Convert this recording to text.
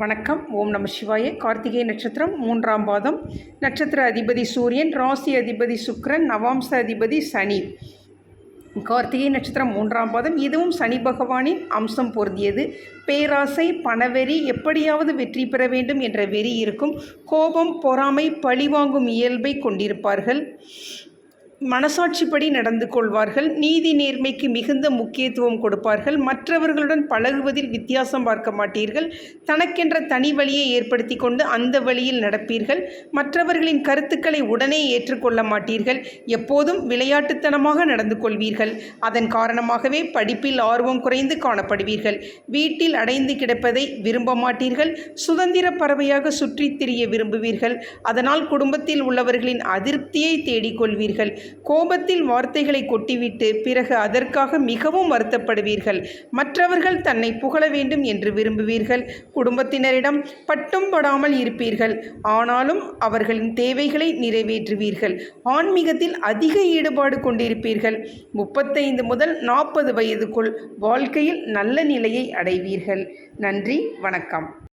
வணக்கம். ஓம் நம சிவாய. கார்த்திகை நட்சத்திரம் 3ஆம் பாதம். நட்சத்திர அதிபதி சூரியன், ராசி அதிபதி சுக்கிரன், நவாம்ச அதிபதி சனி. கார்த்திகை நட்சத்திரம் 3ஆம் பாதம். இதுவும் சனி பகவானின் அம்சம் பொருந்தியது. பேராசை, பணவெறி, எப்படியாவது வெற்றி பெற வேண்டும் என்ற வெறி இருக்கும். கோபம், பொறாமை, பழிவாங்கும் இயல்பை கொண்டிருப்பார்கள். மனசாட்சிப்படி நடந்து கொள்வார்கள். நீதி நேர்மைக்கு மிகுந்த முக்கியத்துவம் கொடுப்பார்கள். மற்றவர்களுடன் பழகுவதில் வித்தியாசம் பார்க்க மாட்டீர்கள். தனக்கென்ற தனி வழியை ஏற்படுத்தி கொண்டு அந்த வழியில் நடப்பீர்கள். மற்றவர்களின் கருத்துக்களை உடனே ஏற்றுக்கொள்ள மாட்டீர்கள். எப்போதும் விளையாட்டுத்தனமாக நடந்து கொள்வீர்கள். அதன் காரணமாகவே படிப்பில் ஆர்வம் குறைந்து காணப்படுவீர்கள். வீட்டில் அடைந்து கிடப்பதை விரும்ப மாட்டீர்கள். சுதந்திர பறவையாக சுற்றித் திரிய விரும்புவீர்கள். அதனால் குடும்பத்தில் உள்ளவர்களின் அதிருப்தியை தேடிக்கொள்வீர்கள். கோபத்தில் வார்த்தைகளை கொட்டிவிட்டு பிறகு அதற்காக மிகவும் வருத்தப்படுவீர்கள். மற்றவர்கள் தன்னை புகழ வேண்டும் என்று விரும்புவீர்கள். குடும்பத்தினரிடம் பட்டும் படாமல் இருப்பீர்கள். ஆனாலும் அவர்களின் தேவைகளை நிறைவேற்றுவீர்கள். ஆன்மீகத்தில் அதிக ஈடுபாடு கொண்டிருப்பீர்கள். 35 முதல் 40 வயதுக்குள் வாழ்க்கையில் நல்ல நிலையை அடைவீர்கள். நன்றி, வணக்கம்.